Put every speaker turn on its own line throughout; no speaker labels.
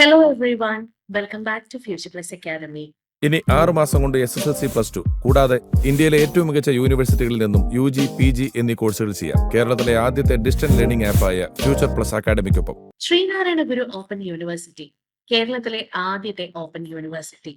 Hello everyone, welcome back to Future Plus Academy.
ഇനി 6 മാസം കൊണ്ട് SSLC +2 കൂടാതെ ഇന്ത്യയിലെ ഏറ്റവും മികച്ച യൂണിവേഴ്സിറ്റികളിൽ നിന്നും UG, PG എന്നീ കോഴ്സുകൾ ചെയ്യാം. കേരളത്തിലെ ആദ്യത്തെ ഡിസ്റ്റന്റ് ലേണിംഗ് ആപ്പായ ഫ്യൂച്ചർ പ്ലസ് അക്കാഡമിക്കൊപ്പം
ശ്രീനാരായണ ഗുരു ഓപ്പൺ യൂണിവേഴ്സിറ്റി കേരളത്തിലെ ആദ്യത്തെ ഓപ്പൺ യൂണിവേഴ്സിറ്റി.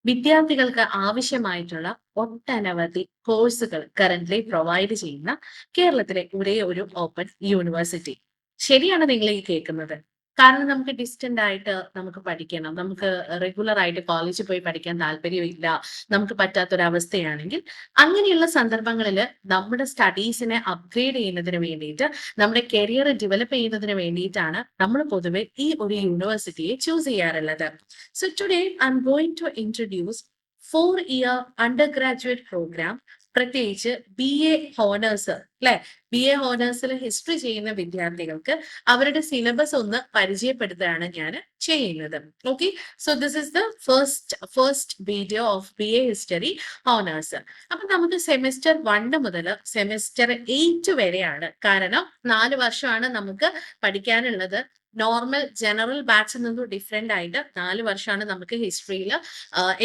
വിദ്യാർത്ഥികൾക്ക് ആവശ്യമായിട്ടുള്ള ഒട്ടനവധി കോഴ്സുകൾ കറന്റ്ലി പ്രൊവൈഡ് ചെയ്യുന്ന കേരളത്തിലെ ഒരേ ഒരു ഓപ്പൺ യൂണിവേഴ്സിറ്റി. ശരിയാണ് നിങ്ങൾ ഈ കേൾക്കുന്നത്. കാരണം നമുക്ക് ഡിസ്റ്റന്റ് ആയിട്ട് നമുക്ക് പഠിക്കണം, നമുക്ക് റെഗുലർ ആയിട്ട് കോളേജിൽ പോയി പഠിക്കാൻ താല്പര്യമില്ല, നമുക്ക് പറ്റാത്തൊരവസ്ഥയാണെങ്കിൽ അങ്ങനെയുള്ള സന്ദർഭങ്ങളിൽ നമ്മുടെ സ്റ്റഡീസിനെ അപ്ഗ്രേഡ് ചെയ്യുന്നതിന് വേണ്ടിയിട്ട്, നമ്മുടെ കരിയർ ഡെവലപ്പ് ചെയ്യുന്നതിന് വേണ്ടിയിട്ടാണ് നമ്മൾ പൊതുവെ ഈ ഒരു യൂണിവേഴ്സിറ്റിയെ ചൂസ് ചെയ്യാറുള്ളത്. So today I'm going to introduce 4-year undergraduate programme. പ്രത്യേകിച്ച് BA ഹോണേഴ്സ് അല്ലെ, BA ഹോണേഴ്സിൽ ഹിസ്റ്ററി ചെയ്യുന്ന വിദ്യാർത്ഥികൾക്ക് അവരുടെ സിലബസ് ഒന്ന് പരിചയപ്പെടുത്തുകയാണ് ഞാൻ ചെയ്യുന്നത്. Okay, so this is the first video of BA history honours. അപ്പൊ നമുക്ക് സെമിസ്റ്റർ 1 മുതൽ സെമിസ്റ്റർ 8 വരെയാണ്. കാരണം 4 വർഷമാണ് നമുക്ക് പഠിക്കാനുള്ളത്. നോർമൽ ജനറൽ ബാച്ചിൽ നിന്നും ഡിഫറെന്റ് ആയിട്ട് 4 വർഷമാണ് നമുക്ക് ഹിസ്റ്ററിയിൽ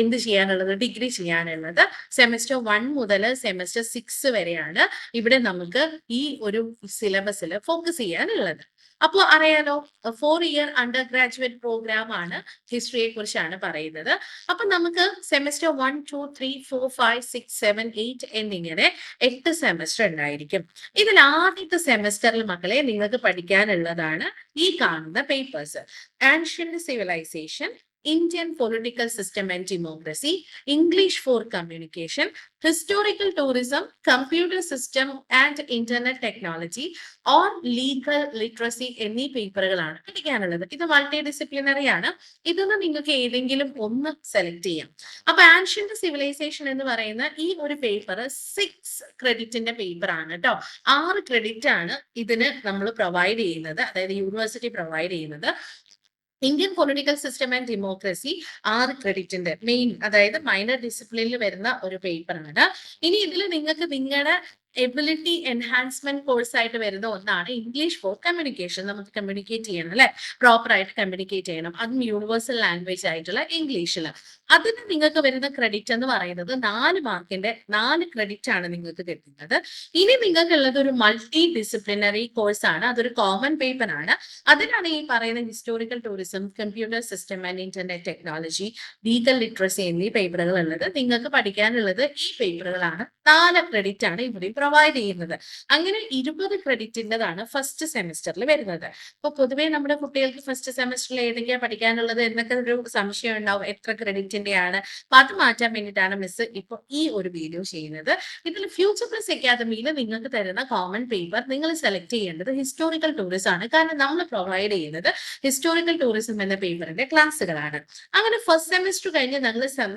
എന്ത് ചെയ്യാനുള്ളത്, ഡിഗ്രി ചെയ്യാനുള്ളത്. സെമിസ്റ്റർ 1 മുതൽ സെമിസ്റ്റർ 6 വരെയാണ് ഇവിടെ നമുക്ക് ഈ ഒരു സിലബസിൽ ഫോക്കസ് ചെയ്യാനുള്ളത്. അപ്പോൾ അറിയാലോ, 4-year അണ്ടർ ഗ്രാജുവേറ്റ് പ്രോഗ്രാം ആണ്, ഹിസ്റ്ററിയെ കുറിച്ചാണ് പറയുന്നത്. അപ്പൊ നമുക്ക് സെമിസ്റ്റർ 1, 2, 3, 4, 5, 6, 7, 8 എന്നിങ്ങനെ 8 സെമിസ്റ്റർ ഉണ്ടായിരിക്കും. ഇതിൽ ആദ്യത്തെ സെമിസ്റ്ററിൽ മക്കളെ നിങ്ങൾക്ക് പഠിക്കാനുള്ളതാണ് ഈ കാണുന്ന papers. Ancient civilisation, Indian political system and democracy, English for communication, historical tourism, computer system and internet technology, or legal literacy എന്നീ പേപ്പറുകളാണ് പഠിക്കാനുള്ളത്. ഇത് മൾട്ടി ഡിസിപ്ലിനറി ആണ്. ഇതൊന്ന് നിങ്ങൾക്ക് ഏതെങ്കിലും ഒന്ന് സെലക്ട് ചെയ്യാം. അപ്പൊ ആൻഷ്യന്റ് സിവിലൈസേഷൻ എന്ന് പറയുന്ന ഈ ഒരു പേപ്പർ 6 ക്രെഡിറ്റിന്റെ പേപ്പർ ആണ് കേട്ടോ. 6 ക്രെഡിറ്റ് ആണ് ഇതിന് നമ്മൾ പ്രൊവൈഡ് ചെയ്യുന്നത്, അതായത് യൂണിവേഴ്സിറ്റി പ്രൊവൈഡ് ചെയ്യുന്നത്. Indian political system and democracy 6 ക്രെഡിറ്റിന്റെ മെയിൻ, അതായത് മൈനർ ഡിസിപ്ലിനിൽ വരുന്ന ഒരു പേപ്പറാണ്. ഇനി ഇതിൽ നിങ്ങൾക്ക് നിങ്ങളുടെ എബിലിറ്റി എൻഹാൻസ്മെന്റ് കോഴ്സ് ആയിട്ട് വരുന്ന ഒന്നാണ് ഇംഗ്ലീഷ് ഫോർ കമ്മ്യൂണിക്കേഷൻ. നമുക്ക് കമ്മ്യൂണിക്കേറ്റ് ചെയ്യണം അല്ലെ, പ്രോപ്പർ ആയിട്ട് കമ്മ്യൂണിക്കേറ്റ് ചെയ്യണം, അതും യൂണിവേഴ്സൽ ലാംഗ്വേജ് ആയിട്ടുള്ള ഇംഗ്ലീഷിൽ. അതിന് നിങ്ങൾക്ക് വരുന്ന ക്രെഡിറ്റ് എന്ന് പറയുന്നത് 4 മാർക്കിന്റെ 4 ക്രെഡിറ്റ് ആണ് നിങ്ങൾക്ക് കിട്ടുന്നത്. ഇനി നിങ്ങൾക്കുള്ളത് ഒരു മൾട്ടി ഡിസിപ്ലിനറി കോഴ്സ് ആണ്, അതൊരു കോമൺ പേപ്പർ ആണ്. അതിനാണ് ഈ പറയുന്ന historical tourism, computer system and internet technology, legal literacy എന്നീ പേപ്പറുകൾ ഉള്ളത്. നിങ്ങൾക്ക് പഠിക്കാനുള്ളത് ഈ പേപ്പറുകളാണ്. 4 ക്രെഡിറ്റ് ആണ് ഇവിടെ പ്രൊവൈഡ് ചെയ്യുന്നത്. അങ്ങനെ 20 ക്രെഡിറ്റിൻ്റെതാണ് ഫസ്റ്റ് സെമിസ്റ്ററിൽ വരുന്നത്. അപ്പൊ പൊതുവേ നമ്മുടെ കുട്ടികൾക്ക് ഫസ്റ്റ് സെമിസ്റ്ററിൽ ഏതൊക്കെയാ പഠിക്കാനുള്ളത് എന്നൊക്കെ ഒരു സംശയം ഉണ്ടാവും, എത്ര ക്രെഡിറ്റിന്റെ ആണ്. അപ്പൊ അത് മാറ്റാൻ വേണ്ടിയിട്ടാണ് മിസ് ഇപ്പൊ ഈ ഒരു വീഡിയോ ചെയ്യുന്നത്. ഇതിൽ ഫ്യൂച്ചർ പ്ലസ് അക്കാദമിയിൽ നിങ്ങൾക്ക് തരുന്ന കോമൺ പേപ്പർ നിങ്ങൾ സെലക്ട് ചെയ്യേണ്ടത് ഹിസ്റ്റോറിക്കൽ ടൂറിസം ആണ്. കാരണം നമ്മൾ പ്രൊവൈഡ് ചെയ്യുന്നത് ഹിസ്റ്റോറിക്കൽ ടൂറിസം എന്ന പേപ്പറിന്റെ ക്ലാസ്സുകളാണ്. അങ്ങനെ ഫസ്റ്റ് സെമിസ്റ്റർ കഴിഞ്ഞ്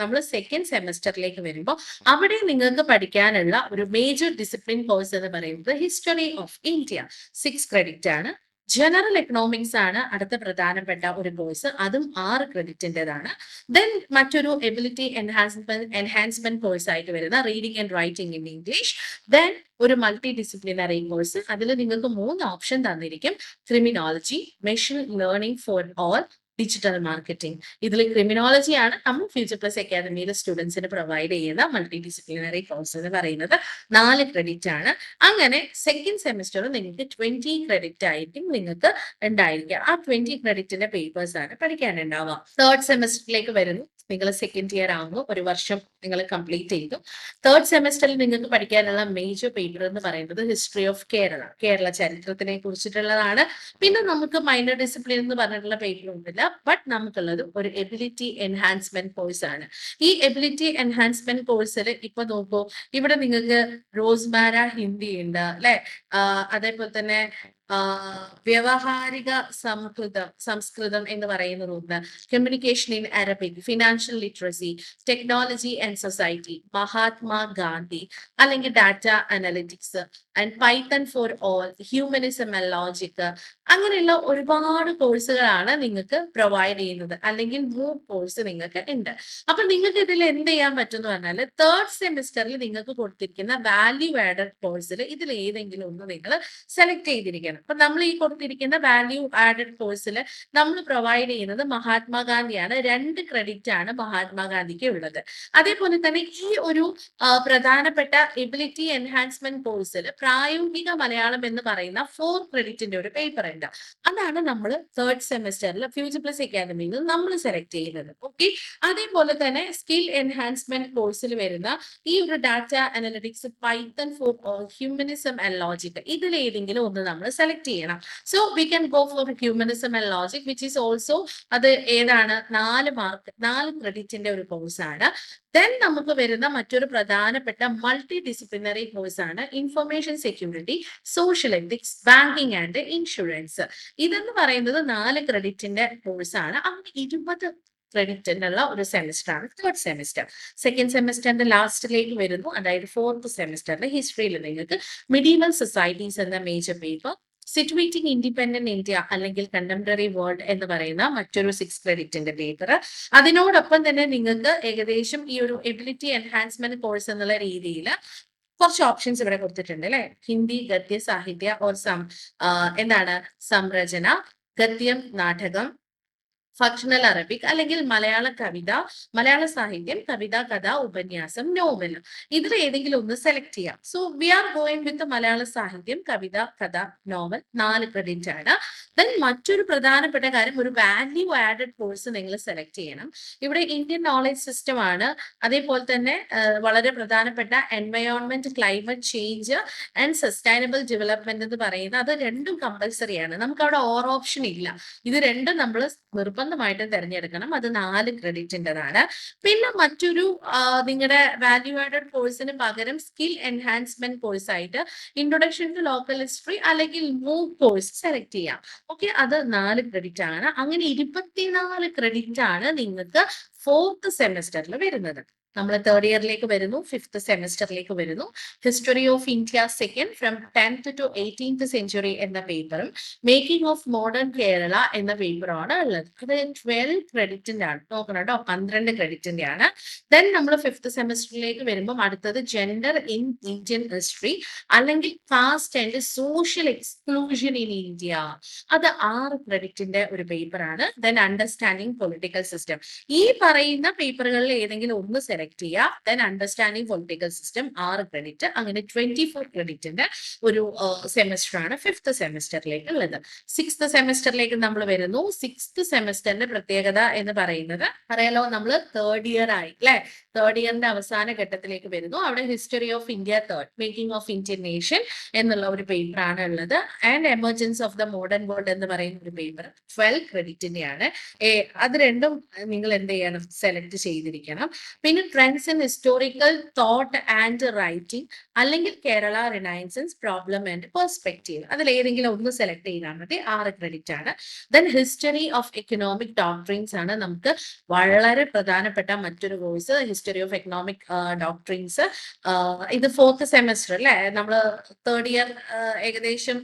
നമ്മൾ സെക്കൻഡ് സെമിസ്റ്ററിലേക്ക് വരുമ്പോൾ അവിടെ നിങ്ങൾക്ക് പഠിക്കാനുള്ള ഒരു മേജർ ഡിസിപ്ലിൻ കോഴ്സ് എന്ന് പറയുന്നത് ഹിസ്റ്ററി ഓഫ് ഇന്ത്യ. 6 ക്രെഡിറ്റ് ആണ്. ജനറൽ എക്കണോമിക്സ് ആണ് അടുത്ത പ്രധാനപ്പെട്ട ഒരു കോഴ്സ്, അതും 6 ക്രെഡിറ്റിൻ്റെതാണ്. ദെൻ മറ്റൊരു എബിലിറ്റി എൻഹാൻസ്മെന്റ് കോഴ്സ് ആയിട്ട് വരുന്ന reading and writing in English. Then ഒരു മൾട്ടി ഡിസിപ്ലിനറി കോഴ്സ്, അതിൽ നിങ്ങൾക്ക് 3 ഓപ്ഷൻ തന്നിരിക്കും: criminology, machine learning for all, digital marketing. ഇതിൽ ക്രിമിനോളജി ആണ് നമ്മൾ ഫ്യൂച്ചർ പ്ലസ് അക്കാദമിയിലെ സ്റ്റുഡൻസിന് പ്രൊവൈഡ് ചെയ്യുന്ന മൾട്ടി ഡിസിപ്ലിനറി കോഴ്സ് എന്ന് പറയുന്നത്. 4 ക്രെഡിറ്റ് ആണ്. അങ്ങനെ സെക്കൻഡ് സെമിസ്റ്റർ നിങ്ങൾക്ക് 20 ക്രെഡിറ്റ് ആയിരിക്കും നിങ്ങൾക്ക് ഉണ്ടായിരിക്കുക. ആ 20 ക്രെഡിറ്റിന്റെ പേപ്പേഴ്സ് ആണ് പഠിക്കാനുണ്ടാവുക. തേർഡ് സെമിസ്റ്ററിലേക്ക് വരുന്നു. നിങ്ങൾ സെക്കൻഡ് ഇയർ ആകുമ്പോൾ 1 വർഷം നിങ്ങൾ കംപ്ലീറ്റ് ചെയ്തു. തേർഡ് സെമിസ്റ്ററിൽ നിങ്ങൾക്ക് പഠിക്കാനുള്ള മേജർ പേപ്പർ എന്ന് പറയുന്നത് ഹിസ്റ്ററി ഓഫ് കേരള, കേരള ചരിത്രത്തിനെ കുറിച്ചിട്ടുള്ളതാണ്. പിന്നെ നമുക്ക് മൈനർ ഡിസിപ്ലിൻ എന്ന് പറഞ്ഞിട്ടുള്ള പേപ്പർ ഒന്നുമില്ല, ബട്ട് നമുക്കുള്ളത് ഒരു എബിലിറ്റി എൻഹാൻസ്മെന്റ് കോഴ്സ് ആണ്. ഈ എബിലിറ്റി എൻഹാൻസ്മെന്റ് കോഴ്സിൽ ഇപ്പൊ നോക്കൂ, ഇവിടെ നിങ്ങൾക്ക് റോസ്മാര ഹിന്ദി ഉണ്ട് അല്ലെ, അതേപോലെ തന്നെ വ്യവഹാരിക സംസ്കൃതം എന്ന് പറയുന്നതുണ്ട്, communication in Arabic, financial literacy, technology and society, Mahatma Gandhi, അല്ലെങ്കിൽ data analytics and Python for all, humanism and logic. അങ്ങനെയുള്ള ഒരുപാട് കോഴ്സുകളാണ് നിങ്ങൾക്ക് പ്രൊവൈഡ് ചെയ്യുന്നത്, അല്ലെങ്കിൽ മൂന്ന് കോഴ്സ് നിങ്ങൾക്ക് ഉണ്ട്. അപ്പൊ നിങ്ങൾക്ക് ഇതിൽ എന്ത് ചെയ്യാൻ പറ്റും എന്ന് പറഞ്ഞാൽ, തേർഡ് സെമിസ്റ്ററിൽ നിങ്ങൾക്ക് കൊടുത്തിരിക്കുന്ന വാല്യൂ ആഡഡ് കോഴ്സിൽ ഇതിൽ ഏതെങ്കിലും ഒന്ന് നിങ്ങൾ സെലക്ട് ചെയ്തിരിക്കണം. ചെയ്യണം. അപ്പൊ നമ്മൾ ഈ കൊടുത്തിരിക്കുന്ന വാല്യൂ ആഡഡ് കോഴ്സിൽ നമ്മൾ പ്രൊവൈഡ് ചെയ്യുന്നത് മഹാത്മാഗാന്ധിയാണ്. 2 ക്രെഡിറ്റ് ആണ് മഹാത്മാഗാന്ധിക്ക് ഉള്ളത്. അതേപോലെ തന്നെ ഈ ഒരു പ്രധാനപ്പെട്ട എബിലിറ്റി എൻഹാൻസ്മെന്റ് കോഴ്സിൽ പ്രായോഗിക മലയാളം എന്ന് പറയുന്ന 4 ക്രെഡിറ്റിന്റെ ഒരു പേപ്പർ ഉണ്ട്. അതാണ് നമ്മൾ തേർഡ് സെമസ്റ്ററിൽ ഫ്യൂച്ചർ പ്ലസ് അക്കാദമിയിൽ നിന്ന് നമ്മൾ സെലക്ട് ചെയ്യുന്നത്. ഓക്കെ, അതേപോലെ തന്നെ സ്കിൽ എൻഹാൻസ്മെന്റ് കോഴ്സിൽ വരുന്ന ഈ ഒരു data analytics, Python for humanism and logic, ഇതിൽ ഏതെങ്കിലും ഒന്ന് നമ്മൾ സെലക്ട് ചെയ്യണം. So we can go for humanism and logic which is also, അത് ഏതാണ്, 4 മാർക്ക് 4 ക്രെഡിറ്റിന്റെ ഒരു കോഴ്സാണ്. ദെൻ നമുക്ക് വരുന്ന മറ്റൊരു പ്രധാനപ്പെട്ട മൾട്ടി ഡിസിപ്ലിനറി കോഴ്സാണ് information security, social ethics, banking and insurance. ഇതെന്ന് പറയുന്നത് 4 ക്രെഡിറ്റിന്റെ കോഴ്സാണ്. അങ്ങനെ 20 ക്രെഡിറ്റിനുള്ള ഒരു സെമിസ്റ്റർ ആണ് തേർഡ് സെമിസ്റ്റർ. സെക്കൻഡ് സെമിസ്റ്ററിന്റെ ലാസ്റ്റിലേക്ക് വരുന്നു, അതായത് ഫോർത്ത് സെമിസ്റ്ററിന്റെ ഹിസ്റ്ററിയിൽ നിങ്ങൾക്ക് മിഡീവൽ സൊസൈറ്റീസ് എന്ന മേജർ പേപ്പർ, സിറ്റുവേറ്റിംഗ് ഇൻഡിപെൻഡന്റ് ഇന്ത്യ അല്ലെങ്കിൽ കണ്ടംപററി വേൾഡ് എന്ന് പറയുന്ന മറ്റൊരു 6 ക്രെഡിറ്റിന്റെ പേപ്പർ. അതിനോടൊപ്പം തന്നെ നിങ്ങൾക്ക് ഏകദേശം ഈ ഒരു എബിലിറ്റി എൻഹാൻസ്മെന്റ് കോഴ്സ് എന്നുള്ള രീതിയിൽ കുറച്ച് ഓപ്ഷൻസ് ഇവിടെ കൊടുത്തിട്ടുണ്ട് അല്ലെ. ഹിന്ദി, ഗദ്യ, സാഹിത്യ ഓർ എന്താണ് സംരചന, ഗദ്യം, നാടകം, ഫങ്ഷണൽ അറബിക് അല്ലെങ്കിൽ മലയാള കവിത, മലയാള സാഹിത്യം, കവിത, കഥ, ഉപന്യാസം, നോവൽ, ഇതിൽ ഏതെങ്കിലും ഒന്ന് സെലക്ട് ചെയ്യാം. So we are going with മലയാള സാഹിത്യം, കവിത, കഥ, നോവൽ, 4 ക്രെഡിറ്റ് ആണ്. ദെൻ മറ്റൊരു പ്രധാനപ്പെട്ട കാര്യം, ഒരു വാല്യൂ ആഡഡ് കോഴ്സ് നിങ്ങൾ സെലക്ട് ചെയ്യണം. ഇവിടെ ഇന്ത്യൻ നോളജ് സിസ്റ്റം ആണ്. അതേപോലെ തന്നെ വളരെ പ്രധാനപ്പെട്ട environment, climate change and sustainable development എന്ന് പറയുന്നത്, അത് രണ്ടും കമ്പൽസറി ആണ്. നമുക്ക് അവിടെ ഓർ ഓപ്ഷൻ ഇല്ല. ഇത് രണ്ടും നമ്മൾ നിർബന്ധമായിട്ടും തിരഞ്ഞെടുക്കണം. അത് 4 ക്രെഡിറ്റിൻ്റെതാണ്. പിന്നെ മറ്റൊരു നിങ്ങളുടെ വാല്യൂ ആഡഡ് കോഴ്സിന് പകരം സ്കിൽ എൻഹാൻസ്മെന്റ് കോഴ്സ് ആയിട്ട് ഇൻട്രൊഡക്ഷൻ ടു ലോക്കൽ ഹിസ്റ്ററി അല്ലെങ്കിൽ മൂവ് കോഴ്സ് സെലക്ട് ചെയ്യാം. ഓക്കെ, അത് 4 ക്രെഡിറ്റ് ആണ്. അങ്ങനെ 24 ക്രെഡിറ്റ് ആണ് നിങ്ങൾക്ക് ഫോർത്ത് സെമിസ്റ്ററിൽ വരുന്നത്. നമ്മൾ തേർഡ് ഇയറിലേക്ക് വരുന്നു, ഫിഫ്ത്ത് സെമിസ്റ്ററിലേക്ക് വരുന്നു. History of India second from 10th to 18th century എന്ന പേപ്പറും മേക്കിംഗ് ഓഫ് മോഡേൺ കേരള എന്ന പേപ്പറുമാണ് ഉള്ളത്. അത് 12 ക്രെഡിറ്റിന്റെ ആണ്. നോക്കണം കേട്ടോ, 12 ക്രെഡിറ്റിന്റെ ആണ്. ദെൻ നമ്മൾ ഫിഫ്ത്ത് സെമിസ്റ്ററിലേക്ക് വരുമ്പോൾ അടുത്തത് ജെൻഡർ ഇൻ ഇന്ത്യൻ ഹിസ്റ്ററി അല്ലെങ്കിൽ caste and social exclusion in India, അത് 6 ക്രെഡിറ്റിന്റെ ഒരു പേപ്പറാണ്. Then understanding political system. ഈ പറയുന്ന പേപ്പറുകളിൽ ഏതെങ്കിലും ഒന്ന് സെലക്ട് ചെയ്യുക. Then understanding political system 6 credit. അങ്ങനെ 24 ക്രെഡിറ്റിന്റെ ഒരു സെമിസ്റ്റർ ആണ് ഫിഫ്ത്ത് സെമിസ്റ്ററിലേക്ക് ഉള്ളത്. സിക്സ്ത് സെമിസ്റ്ററിലേക്ക് നമ്മൾ വരുന്നു. സിക്സ്ത് സെമിസ്റ്ററിന്റെ പ്രത്യേകത എന്ന് പറയുന്നത് അറിയാലോ, നമ്മൾ തേർഡ് ഇയർ ആയി അല്ലെ. തേർഡ് ഇയറിന്റെ അവസാന ഘട്ടത്തിലേക്ക് വരുന്നു. അവിടെ history of India third, making of Indian nation എന്നുള്ള ഒരു പേപ്പർ ആണ് ഉള്ളത്. And emergence of the modern world എന്ന് പറയുന്ന ഒരു പേപ്പർ 12 ക്രെഡിറ്റിന്റെയാണ്. അത് രണ്ടും നിങ്ങൾ എന്ത് ചെയ്യണം, സെലക്ട് ചെയ്തിരിക്കണം. പിന്നെ trends in historical thought and writing അല്ലെങ്കിൽ Kerala renaissance problem and perspective, അതിൽ ഏതെങ്കിലും ഒന്ന് സെലക്ട് ചെയ്താൽ മതി. 6 ക്രെഡിറ്റ് ആണ്. Then history of economic doctrines ആണ് നമുക്ക് വളരെ പ്രധാനപ്പെട്ട മറ്റൊരു course. History of economic doctrines, ഇത് ഫോർത്ത് സെമിസ്റ്റർ അല്ലെ. നമ്മൾ തേർഡ് ഇയർ ഏകദേശം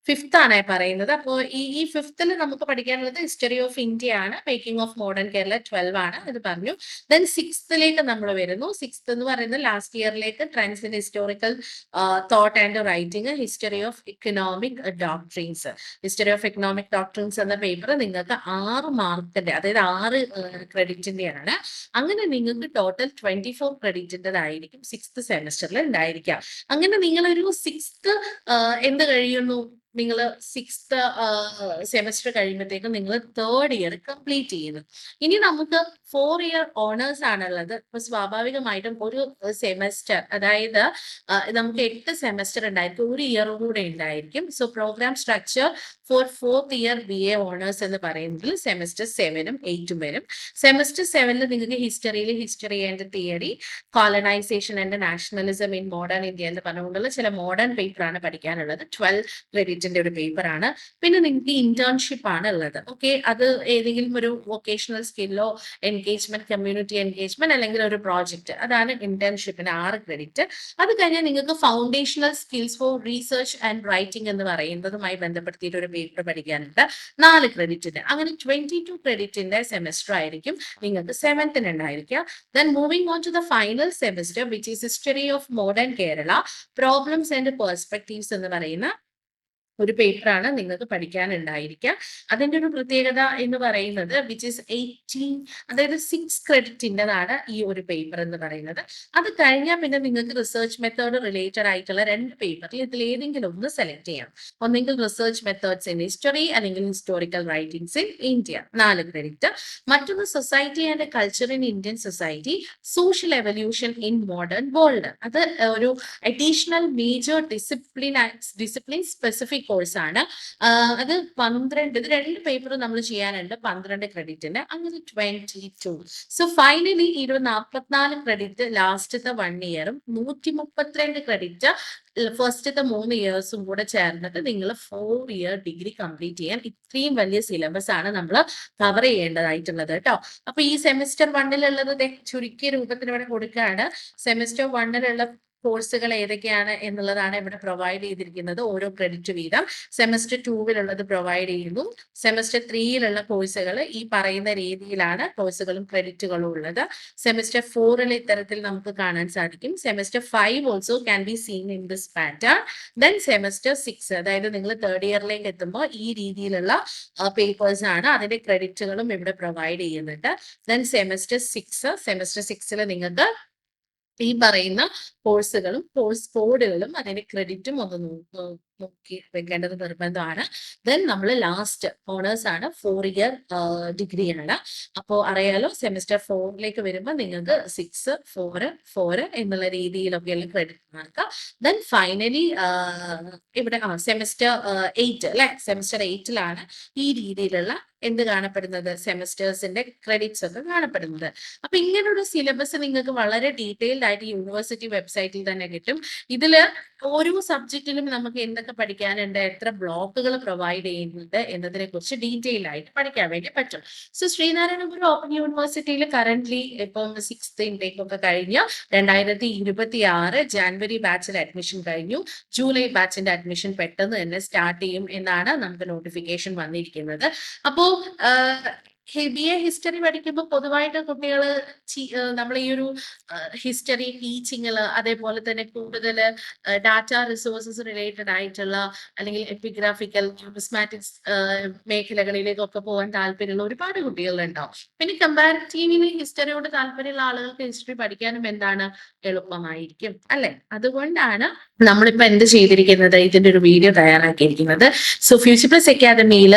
ഫിഫ്ത്ത് ആണ് പറയുന്നത്. അപ്പോൾ ഈ ഫിഫ്ത്തിൽ നമുക്ക് പഠിക്കാനുള്ളത് ഹിസ്റ്ററി ഓഫ് ഇന്ത്യ ആണ്. മേക്കിംഗ് ഓഫ് മോഡേൺ കേരള 12 ആണ്, ഇത് പറഞ്ഞു. ദെൻ സിക്സ്ത്തിലേക്ക് നമ്മൾ വരുന്നു. സിക്സ്ത് എന്ന് പറയുന്നത് ലാസ്റ്റ് ഇയറിലേക്ക് trends in historical thought and writing, history of economic doctrines. History of economic doctrines എന്ന പേപ്പർ നിങ്ങൾക്ക് 6 മാർക്കിന്റെ, അതായത് 6 ക്രെഡിറ്റിന്റെ ആണ്. അങ്ങനെ നിങ്ങൾക്ക് ടോട്ടൽ 24 ക്രെഡിറ്റിൻ്റെതായിരിക്കും സിക്സ്ത് സെമിസ്റ്ററിൽ ഉണ്ടായിരിക്കുക. അങ്ങനെ നിങ്ങളൊരു സിക്സ്ത് എന്ത് കഴിയുന്നു, നിങ്ങൾ സിക്സ്ത് സെമിസ്റ്റർ കഴിയുമ്പോഴത്തേക്കും നിങ്ങൾ തേർഡ് ഇയർ കംപ്ലീറ്റ് ചെയ്യുന്നു. ഇനി നമുക്ക് 4 ഇയർ ഓണേഴ്സ് ആണുള്ളത്. ഇപ്പൊ സ്വാഭാവികമായിട്ടും ഒരു സെമിസ്റ്റർ, അതായത് നമുക്ക് 8 സെമിസ്റ്റർ ഉണ്ടായിരിക്കും, ഒരു ഇയർ കൂടെ ഉണ്ടായിരിക്കും. So programme structure for 4th year BA honours എന്ന് പറയുന്നതിൽ സെമിസ്റ്റർ 7ഉം 8ഉം വരും. സെമിസ്റ്റർ 7ൽ നിങ്ങൾക്ക് history and theory, colonisation and nationalism in modern India എന്ന് പറഞ്ഞുകൊണ്ടുള്ള ചില മോഡേൺ പേപ്പർ ആണ് പഠിക്കാനുള്ളത്. 12 ക്രെഡിറ്റിന്റെ ഒരു പേപ്പർ ആണ്. പിന്നെ നിങ്ങൾക്ക് ഇന്റേൺഷിപ്പ് ആണ് ഉള്ളത്. ഓക്കെ, അത് ഏതെങ്കിലും ഒരു വൊക്കേഷണൽ സ്കില്ലോ എൻഗേജ്മെന്റ്, കമ്മ്യൂണിറ്റി എൻഗേജ്മെന്റ് അല്ലെങ്കിൽ ഒരു പ്രോജക്റ്റ്, അതാണ് ഇന്റേൺഷിപ്പിന് 6 ക്രെഡിറ്റ്. അത് കഴിഞ്ഞാൽ നിങ്ങൾക്ക് foundational skills four research and writing എന്ന് പറയുന്നതുമായി ബന്ധപ്പെടുത്തിയിട്ട് ഒരു പേപ്പർ പഠിക്കാനുണ്ട് 4 ക്രെഡിറ്റിന്. അങ്ങനെ 22 ക്രെഡിറ്റിന്റെ സെമിസ്റ്റർ ആയിരിക്കും നിങ്ങൾക്ക് 7th ഉണ്ടായിരിക്കുക. Then moving on to the final semester which is history of modern Kerala problems and perspectives എന്ന് പറയുന്ന ഒരു പേപ്പറാണ് നിങ്ങൾക്ക് പഠിക്കാനുണ്ടായിരിക്കുക. അതിന്റെ ഒരു പ്രത്യേകത എന്ന് പറയുന്നത് വിച്ച് ഈസ് 18, അതായത് 6 ക്രെഡിറ്റിൻ്റെതാണ് ഈ ഒരു പേപ്പർ എന്ന് പറയുന്നത്. അത് കഴിഞ്ഞാൽ പിന്നെ നിങ്ങൾക്ക് റിസർച്ച് മെത്തേഡ് റിലേറ്റഡ് ആയിട്ടുള്ള 2 പേപ്പറിൽ ഇതിൽ ഏതെങ്കിലും ഒന്ന് സെലക്ട് ചെയ്യാം. ഒന്നെങ്കിൽ റിസർച്ച് മെത്തേഡ്സ് ഇൻ ഹിസ്റ്ററി അല്ലെങ്കിൽ historical writings in India 4 credit. മറ്റൊന്ന് society and culture in Indian society, social evolution in modern world. അത് ഒരു അഡീഷണൽ മേജർ ഡിസിപ്ലിൻ സ്പെസിഫിക് കോഴ്സാണ്. അത് 12, ഇത് 2 പേപ്പർ നമ്മൾ ചെയ്യാനുണ്ട് 12 ക്രെഡിറ്റിന്, അങ്ങനെ 22. സോ ഫൈനലി 44 ക്രെഡിറ്റ് ലാസ്റ്റത്തെ 1 ഇയറും 132 ക്രെഡിറ്റ് ഫസ്റ്റത്തെ 3 ഇയേഴ്സും കൂടെ ചേർന്നിട്ട് നിങ്ങൾ 4 ഇയർ ഡിഗ്രി കംപ്ലീറ്റ് ചെയ്യാൻ ഇത്രയും വലിയ സിലബസ് ആണ് നമ്മൾ കവർ ചെയ്യേണ്ടതായിട്ടുള്ളത് കേട്ടോ. അപ്പൊ ഈ സെമിസ്റ്റർ 1-ലുള്ളത് ചുരുക്കിയ രൂപത്തിൽ ഇവിടെ കൊടുക്കുകയാണ്. സെമിസ്റ്റർ 1-ലുള്ള കോഴ്സുകൾ ഏതൊക്കെയാണ് എന്നുള്ളതാണ് ഇവിടെ പ്രൊവൈഡ് ചെയ്തിരിക്കുന്നത്, ഓരോ ക്രെഡിറ്റ് വീതം. സെമസ്റ്റർ 2-ലുള്ളത് പ്രൊവൈഡ് ചെയ്യുന്നു. സെമസ്റ്റർ 3-ലുള്ള കോഴ്സുകൾ ഈ പറയുന്ന രീതിയിലാണ് കോഴ്സുകളും ക്രെഡിറ്റുകളും ഉള്ളത്. സെമസ്റ്റർ 4-ൽ ഇത്തരത്തിൽ നമുക്ക് കാണാൻ സാധിക്കും. Semester 5 also can be seen in this pattern. Then semester 6, അതായത് നിങ്ങൾ 3rd ഇയറിലേക്ക് എത്തുമ്പോൾ ഈ രീതിയിലുള്ള പേപ്പേഴ്സ് ആണ്, അതിന്റെ ക്രെഡിറ്റുകളും ഇവിടെ പ്രൊവൈഡ് ചെയ്യുന്നുണ്ട്. ദെൻ സെമസ്റ്റർ 6-ൽ നിങ്ങൾക്ക് ഈ പറയുന്ന കോഴ്സുകളും കോഴ്സ് കോഡുകളും അതിന്റെ ക്രെഡിറ്റും ഒന്ന് നോക്കി വെക്കേണ്ടത് നിർബന്ധമാണ്. ദെൻ നമ്മൾ ലാസ്റ്റ് ഓണേഴ്സ് ആണ്, 4 ഇയർ ഡിഗ്രിയാണ്. അപ്പോൾ അറിയാലോ സെമിസ്റ്റർ 4-ലേക്ക് വരുമ്പോൾ നിങ്ങൾക്ക് 6, 4 എന്നുള്ള രീതിയിലൊക്കെയുള്ള ക്രെഡിറ്റ് മാർക്ക്. ദെൻ ഫൈനലി ഇവിടെ സെമിസ്റ്റർ 8 അല്ലെ, സെമിസ്റ്റർ 8-ലാണ് ഈ രീതിയിലുള്ള എന്ത് കാണപ്പെടുന്നത്, സെമിസ്റ്റേഴ്സിന്റെ ക്രെഡിറ്റ്സ് ഒക്കെ കാണപ്പെടുന്നത്. അപ്പൊ ഇങ്ങനൊരു സിലബസ് നിങ്ങൾക്ക് വളരെ ഡീറ്റെയിൽഡ് ആയിട്ട് യൂണിവേഴ്സിറ്റി വെബ്സൈറ്റിൽ തന്നെ കിട്ടും. ഇതില് ഓരോ സബ്ജക്റ്റിലും നമുക്ക് എന്തൊക്കെ പഠിക്കാനുണ്ട്, എത്ര ബ്ലോക്കുകൾ പ്രൊവൈഡ് ചെയ്യുന്നുണ്ട് എന്നതിനെ കുറിച്ച് ഡീറ്റെയിൽ ആയിട്ട് പഠിക്കാൻ വേണ്ടി പറ്റും. സോ ശ്രീനാരായണഗുരു ഓപ്പൺ യൂണിവേഴ്സിറ്റിയിൽ കറന്റ്ലി ഇപ്പം 6th ഇൻടേക്ക് ഒക്കെ കഴിഞ്ഞ് 2026 ജാനുവരി ബാച്ചിൽ അഡ്മിഷൻ കഴിഞ്ഞു. ജൂലൈ ബാച്ചിന്റെ അഡ്മിഷൻ പെട്ടെന്ന് തന്നെ സ്റ്റാർട്ട് ചെയ്യും എന്നാണ് നമുക്ക് നോട്ടിഫിക്കേഷൻ വന്നിരിക്കുന്നത്. അപ്പോ BA ഹിസ്റ്ററി പഠിക്കുമ്പോൾ പൊതുവായിട്ട് കുട്ടികൾ നമ്മൾ ഈ ഒരു ഹിസ്റ്ററി ടീച്ചിങ്ങില്, അതേപോലെ തന്നെ കൂടുതൽ ഡാറ്റ റിസോഴ്സസ് റിലേറ്റഡ് ആയിട്ടുള്ള അല്ലെങ്കിൽ എപ്പിഗ്രാഫിക്കൽ ന്യൂമിസ്മാറ്റിക്സ് മേഖലകളിലേക്കൊക്കെ പോകാൻ താല്പര്യമുള്ള ഒരുപാട് കുട്ടികളുണ്ടാവും. പിന്നെ കമ്പാരിറ്റീവ്ലി ഹിസ്റ്ററിയോട് താല്പര്യമുള്ള ആളുകൾക്ക് ഹിസ്റ്ററി പഠിക്കാനും എന്താണ് എളുപ്പമായിരിക്കും അല്ലെ. അതുകൊണ്ടാണ് നമ്മളിപ്പോ എന്ത് ചെയ്തിരിക്കുന്നത്, ഇതിന്റെ ഒരു വീഡിയോ തയ്യാറാക്കിയിരിക്കുന്നത്. സോ ഫ്യൂച്ചർ പ്ലസ് അക്കാദമിയിൽ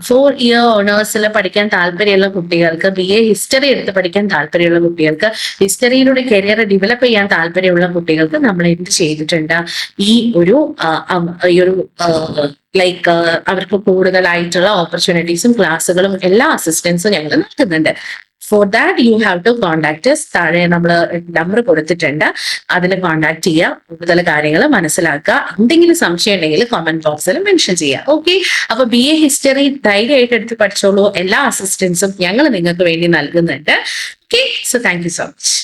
4 ഇയർ ഓണേഴ്സിൽ പഠിക്കാൻ താല്പര്യമുള്ള കുട്ടികൾക്ക്, BA ഹിസ്റ്ററി എടുത്ത് പഠിക്കാൻ താല്പര്യമുള്ള കുട്ടികൾക്ക്, ഹിസ്റ്ററിയിലൂടെ കരിയർ ഡെവലപ്പ് ചെയ്യാൻ താല്പര്യമുള്ള കുട്ടികൾക്ക് നമ്മൾ എന്ത് ചെയ്തിട്ടുണ്ട്, ഈ ഒരു ലൈക്ക് അവർക്ക് കൂടുതലായിട്ടുള്ള ഓപ്പർച്യൂണിറ്റീസും ക്ലാസ്സുകളും എല്ലാ അസിസ്റ്റൻസും ഞങ്ങൾ നൽകുന്നുണ്ട്. For that you have to contact us. താഴെ നമ്മൾ നമ്പർ കൊടുത്തിട്ടുണ്ട്, അതിൽ കോൺടാക്ട് ചെയ്യുക, കൂടുതൽ കാര്യങ്ങൾ മനസ്സിലാക്കുക. എന്തെങ്കിലും സംശയം ഉണ്ടെങ്കിൽ കമന്റ് ബോക്സിൽ മെൻഷൻ ചെയ്യുക. ഓക്കെ, അപ്പൊ BA ഹിസ്റ്ററി ധൈര്യമായിട്ട് എടുത്ത് പഠിച്ചോളൂ. എല്ലാ അസിസ്റ്റൻസും ഞങ്ങൾ നിങ്ങൾക്ക് വേണ്ടി നൽകുന്നുണ്ട്. Okay, so thank you so much.